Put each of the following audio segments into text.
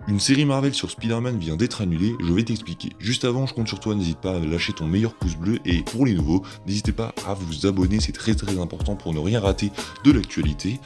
Une série Marvel sur Spider-Man vient d'être annulée, je vais t'expliquer. Juste avant, je compte sur toi, n'hésite pas à lâcher ton meilleur pouce bleu et pour les nouveaux, n'hésitez pas à vous abonner, c'est très important pour ne rien rater de l'actualité.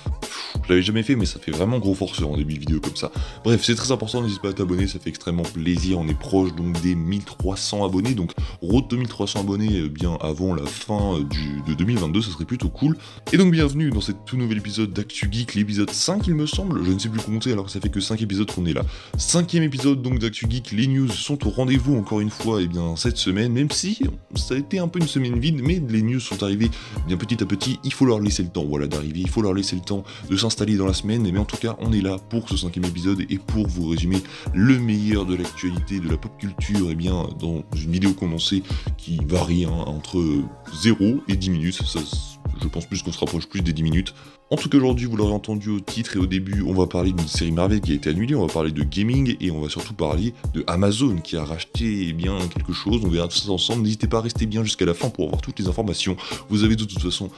Je l'avais jamais fait mais ça fait vraiment gros forceur en début de vidéo comme ça. Bref, c'est très important, n'hésite pas à t'abonner, ça fait extrêmement plaisir, on est proche donc des 1300 abonnés, donc road de 1300 abonnés bien avant la fin de 2022, ça serait plutôt cool. Et donc bienvenue dans cet tout nouvel épisode d'Actu Geek, l'épisode 5 il me semble, je ne sais plus compter alors que ça fait que 5 épisodes qu'on est là. 5e épisode donc d'Actu Geek, les news sont au rendez-vous encore une fois et bien cette semaine, même si ça a été un peu une semaine vide, mais les news sont arrivées bien petit à petit, il faut leur laisser le temps voilà, d'arriver, il faut leur laisser le temps de s'installer dans la semaine, mais en tout cas on est là pour ce 5e épisode et pour vous résumer le meilleur de l'actualité, de la pop culture, et bien dans une vidéo condensée qui varie entre 0 et 10 minutes, ça, je pense plus qu'on se rapproche plus des 10 minutes. En tout cas aujourd'hui, vous l'aurez entendu au titre et au début, on va parler d'une série Marvel qui a été annulée, on va parler de gaming et on va surtout parler de Amazon qui a racheté bien quelque chose, on verra tout ça ensemble, n'hésitez pas à rester bien jusqu'à la fin pour avoir toutes les informations. Vous avez de toute façon,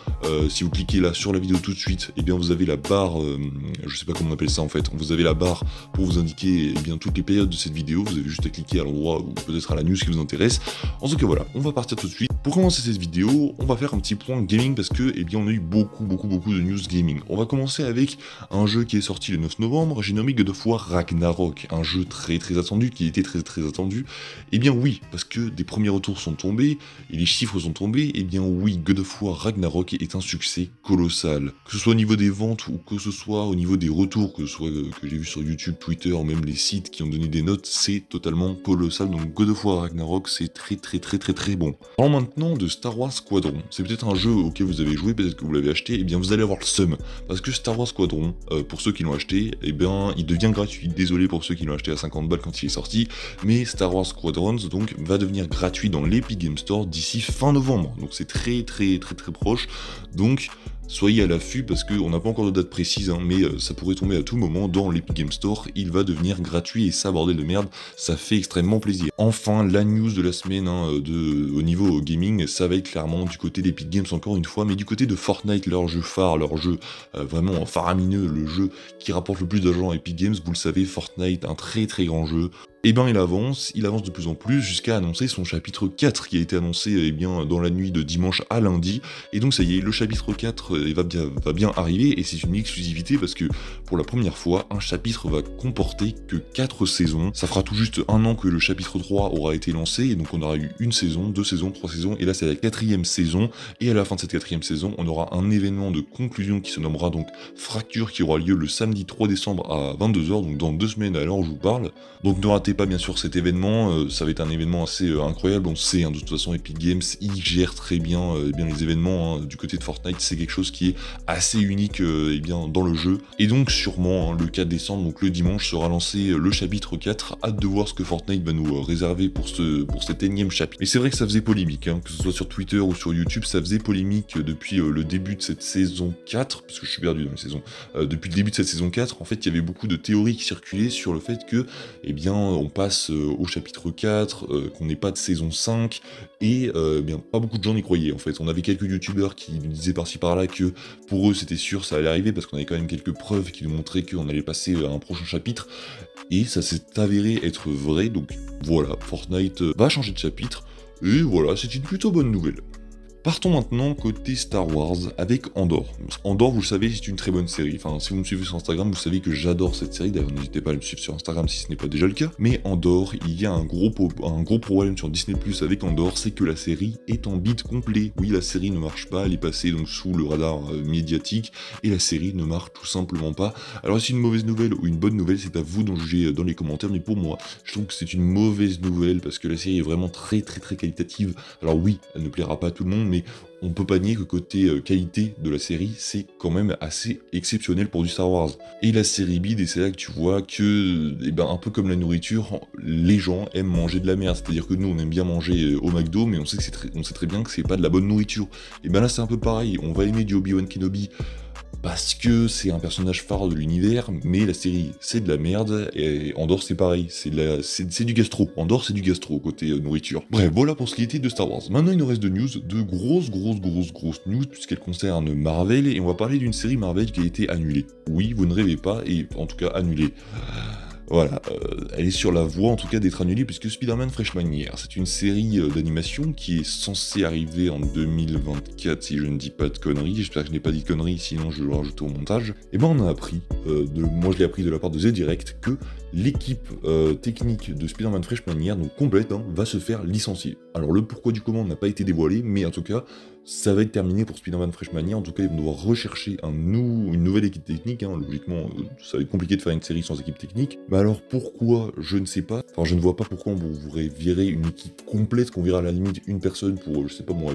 si vous cliquez là sur la vidéo tout de suite, et bien vous avez la barre, je sais pas comment on appelle ça en fait, vous avez la barre pour vous indiquer bien toutes les périodes de cette vidéo, vous avez juste à cliquer à l'endroit ou peut-être à la news qui vous intéresse. En tout cas voilà, on va partir tout de suite. Pour commencer cette vidéo, on va faire un petit point gaming parce que eh bien on a eu beaucoup de news gaming. On va commencer avec un jeu qui est sorti le 9 novembre, j'ai nommé God of War Ragnarok, un jeu très attendu, qui était très attendu. Et bien oui, parce que des premiers retours sont tombés, et les chiffres sont tombés, et bien oui, God of War Ragnarok est un succès colossal. Que ce soit au niveau des ventes, ou que ce soit au niveau des retours, que ce soit que j'ai vu sur YouTube, Twitter, ou même les sites qui ont donné des notes, c'est totalement colossal, donc God of War Ragnarok, c'est très bon. Parlons maintenant de Star Wars Squadron, c'est peut-être un jeu auquel vous avez joué, peut-être que vous l'avez acheté, et bien vous allez avoir le seum. Parce que Star Wars Squadron, pour ceux qui l'ont acheté, eh bien, il devient gratuit. Désolé pour ceux qui l'ont acheté à 50 balles quand il est sorti, mais Star Wars Squadrons donc va devenir gratuit dans l'Epic Game Store d'ici fin novembre. Donc c'est très proche. Donc soyez à l'affût parce qu'on n'a pas encore de date précise, hein, mais ça pourrait tomber à tout moment dans l'Epic Game Store, il va devenir gratuit et ça, bordel de merde, ça fait extrêmement plaisir. Enfin, la news de la semaine au niveau gaming, ça va être clairement du côté d'Epic Games encore une fois, mais du côté de Fortnite, leur jeu phare, leur jeu vraiment faramineux, le jeu qui rapporte le plus d'argent à Epic Games, vous le savez, Fortnite, un très grand jeu. Et ben il avance de plus en plus jusqu'à annoncer son chapitre 4 qui a été annoncé bien, dans la nuit de dimanche à lundi. Et donc ça y est, le chapitre 4 va bien arriver et c'est une exclusivité parce que pour la première fois, un chapitre va comporter que 4 saisons. Ça fera tout juste un an que le chapitre 3 aura été lancé et donc on aura eu une saison, 2 saisons, 3 saisons et là c'est la 4e saison. Et à la fin de cette 4e saison, on aura un événement de conclusion qui se nommera donc Fracture qui aura lieu le samedi 3 décembre à 22h, donc dans 2 semaines à l'heure où je vous parle. Donc ne ratez pas bien sûr cet événement, ça va être un événement assez incroyable, on sait de toute façon Epic Games, ils gèrent très bien, les événements du côté de Fortnite, c'est quelque chose qui est assez unique dans le jeu, et donc sûrement le 4 décembre, donc le dimanche, sera lancé le chapitre 4, hâte de voir ce que Fortnite va nous réserver pour cet énième chapitre. Et c'est vrai que ça faisait polémique, que ce soit sur Twitter ou sur YouTube, ça faisait polémique depuis le début de cette saison 4, parce que je suis perdu dans les saisons, depuis le début de cette saison 4, en fait il y avait beaucoup de théories qui circulaient sur le fait que, on passe au chapitre 4, qu'on n'ait pas de saison 5, et pas beaucoup de gens n'y croyaient en fait. On avait quelques youtubeurs qui nous disaient par-ci par-là que pour eux c'était sûr ça allait arriver, parce qu'on avait quand même quelques preuves qui nous montraient qu'on allait passer à un prochain chapitre, et ça s'est avéré être vrai, donc voilà, Fortnite va changer de chapitre, et voilà, c'est une plutôt bonne nouvelle. Partons maintenant côté Star Wars avec Andor. Andor, vous le savez, c'est une très bonne série. Enfin, si vous me suivez sur Instagram, vous savez que j'adore cette série. D'ailleurs, n'hésitez pas à me suivre sur Instagram si ce n'est pas déjà le cas. Mais Andor, il y a un gros problème sur Disney+ avec Andor, c'est que la série est en bide complet. Oui, la série ne marche pas, elle est passée donc sous le radar médiatique, et la série ne marche tout simplement pas. Alors, c'est une mauvaise nouvelle ou une bonne nouvelle, c'est à vous d'en juger dans les commentaires, mais pour moi, je trouve que c'est une mauvaise nouvelle, parce que la série est vraiment très qualitative. Alors oui, elle ne plaira pas à tout le monde, mais on peut pas nier que côté qualité de la série, c'est quand même assez exceptionnel pour du Star Wars. Et la série bide, et c'est là que tu vois que, un peu comme la nourriture, les gens aiment manger de la merde. C'est-à-dire que nous, on aime bien manger au McDo, mais on sait très bien que c'est pas de la bonne nourriture. Et là, c'est un peu pareil. On va aimer du Obi-Wan Kenobi parce que c'est un personnage phare de l'univers, mais la série c'est de la merde, et Andor c'est pareil, c'est du gastro. Andor c'est du gastro côté nourriture. Bref, voilà pour ce qui était de Star Wars. Maintenant il nous reste de news, de grosses news, puisqu'elles concernent Marvel, et on va parler d'une série Marvel qui a été annulée. Oui, vous ne rêvez pas, et en tout cas annulée. Voilà, elle est sur la voie en tout cas d'être annulée puisque Spider-Man Freshman Year, c'est une série d'animation qui est censée arriver en 2024 si je ne dis pas de conneries, j'espère que je n'ai pas dit de conneries sinon je le rajoute au montage. Et ben on a appris, moi je l'ai appris de la part de The Direct, que l'équipe technique de Spider-Man Freshman Year, donc complète, va se faire licencier. Alors le pourquoi du comment n'a pas été dévoilé, mais en tout cas ça va être terminé pour Spider-Man Freshman Year. En tout cas, ils vont devoir rechercher une nouvelle équipe technique. Logiquement, ça va être compliqué de faire une série sans équipe technique. Mais alors pourquoi, je ne sais pas. Enfin, je ne vois pas pourquoi on voudrait virer une équipe complète, qu'on vire à la limite une personne pour, je sais pas moi,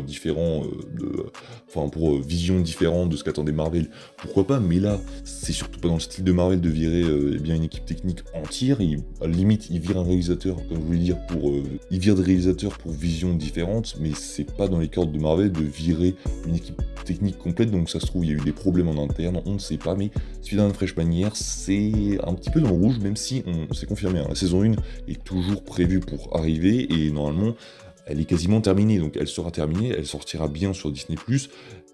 pour vision différente de ce qu'attendait Marvel. Pourquoi pas, mais là, c'est surtout pas dans le style de Marvel de virer une équipe technique entière. À la limite, ils virent un réalisateur, comme je voulais dire, ils virent des réalisateurs pour visions différentes, mais c'est pas dans les cordes de Marvel de virer une équipe technique complète, donc ça se trouve il y a eu des problèmes en interne, on ne sait pas, mais Spider-Man Freshman Year, c'est un petit peu dans le rouge, même si c'est confirmé, la saison 1 est toujours prévue pour arriver, et normalement elle est quasiment terminée, donc elle sera terminée, elle sortira bien sur Disney+,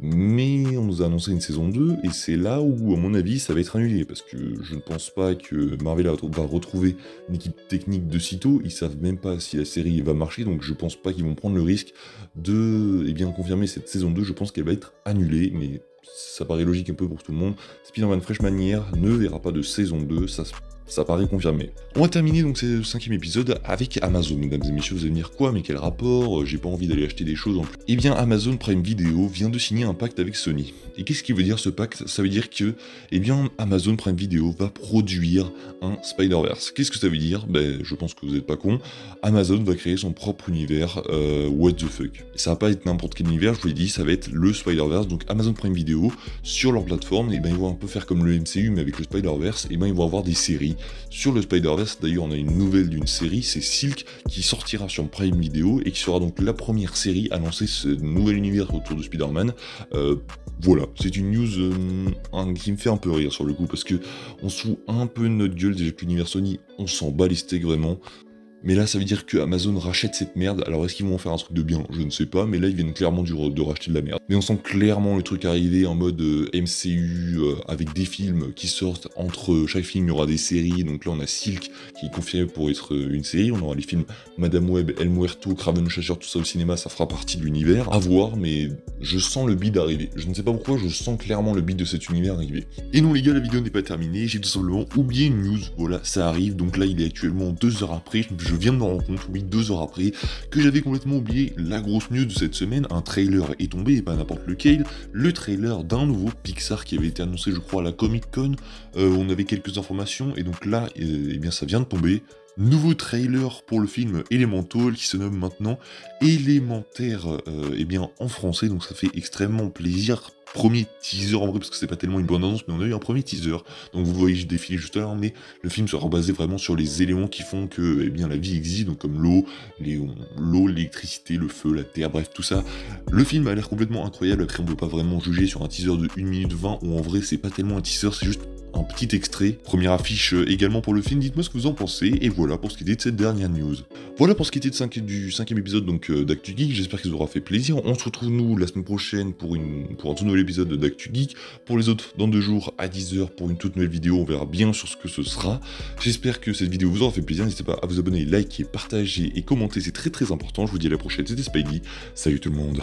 mais on nous a annoncé une saison 2, et c'est là où, à mon avis, ça va être annulé, parce que je ne pense pas que Marvel va retrouver une équipe technique de sitôt, ils savent même pas si la série va marcher, donc je pense pas qu'ils vont prendre le risque de confirmer cette saison 2, je pense qu'elle va être annulée, mais ça paraît logique un peu pour tout le monde. Spider-Man Freshman Year ne verra pas de saison 2, ça paraît confirmé. On va terminer donc ce 5e épisode avec Amazon, mesdames et messieurs, vous allez me dire quoi, mais quel rapport, j'ai pas envie d'aller acheter des choses en plus. Eh bien Amazon Prime Video vient de signer un pacte avec Sony. Et qu'est-ce qui veut dire ce pacte? Ça veut dire que, Amazon Prime Video va produire un Spider-Verse. Qu'est-ce que ça veut dire? Je pense que vous n'êtes pas con. Amazon va créer son propre univers, what the fuck. Et ça va pas être n'importe quel univers, je vous l'ai dit, ça va être le Spider-Verse, donc Amazon Prime Video, sur leur plateforme, ils vont un peu faire comme le MCU, mais avec le Spider-Verse, ils vont avoir des séries sur le Spider-Verse. D'ailleurs, on a une nouvelle d'une série, c'est Silk, qui sortira sur Prime Video, et qui sera donc la première série à lancer ce nouvel univers autour de Spider-Man. Voilà, c'est une news qui me fait un peu rire sur le coup, parce que on se fout un peu de notre gueule, déjà que l'univers Sony, on s'en bat les steaks vraiment. Mais là, ça veut dire que Amazon rachète cette merde. Alors, est-ce qu'ils vont en faire un truc de bien? Je ne sais pas, mais là, ils viennent clairement de racheter de la merde. Mais on sent clairement le truc arriver en mode MCU, avec des films qui sortent. Entre chaque film, il y aura des séries. Donc là, on a Silk, qui est confirmé pour être une série. On aura les films Madame Web, El Muerto, Kraven le Chasseur, tout ça au cinéma, ça fera partie de l'univers. À voir, mais je sens le bid arriver. Je ne sais pas pourquoi, je sens clairement le bid de cet univers arriver. Et non, les gars, la vidéo n'est pas terminée. J'ai tout simplement oublié une news. Voilà, ça arrive. Donc là, il est actuellement 2 heures après. Je viens de me rendre compte, oui, 2 heures après, que j'avais complètement oublié la grosse news de cette semaine. Un trailer est tombé, et pas n'importe lequel, le trailer d'un nouveau Pixar qui avait été annoncé, je crois, à la Comic Con. On avait quelques informations, et donc là, ça vient de tomber. Nouveau trailer pour le film Elemental, qui se nomme maintenant Élémentaire, en français, donc ça fait extrêmement plaisir. Premier teaser en vrai, parce que c'est pas tellement une bonne annonce, mais on a eu un premier teaser. Donc vous voyez, je défile juste là, mais le film sera basé vraiment sur les éléments qui font que la vie existe, donc comme l'eau, l'électricité, le feu, la terre, bref, tout ça. Le film a l'air complètement incroyable. Après, on peut pas vraiment juger sur un teaser de 1 minute 20, où en vrai, c'est pas tellement un teaser, c'est juste un petit extrait. Première affiche également pour le film, dites-moi ce que vous en pensez, et voilà pour ce qui était de cette dernière news. Voilà pour ce qui était du 5e épisode d'Actu Geek, j'espère qu'il vous aura fait plaisir. On se retrouve nous la semaine prochaine pour un tout nouvel épisode d'Actu Geek, pour les autres dans 2 jours à 10h pour une toute nouvelle vidéo, on verra bien sur ce que ce sera. J'espère que cette vidéo vous aura fait plaisir, n'hésitez pas à vous abonner, liker, partager et commenter, c'est très très important. Je vous dis à la prochaine, c'était Spidey, salut tout le monde.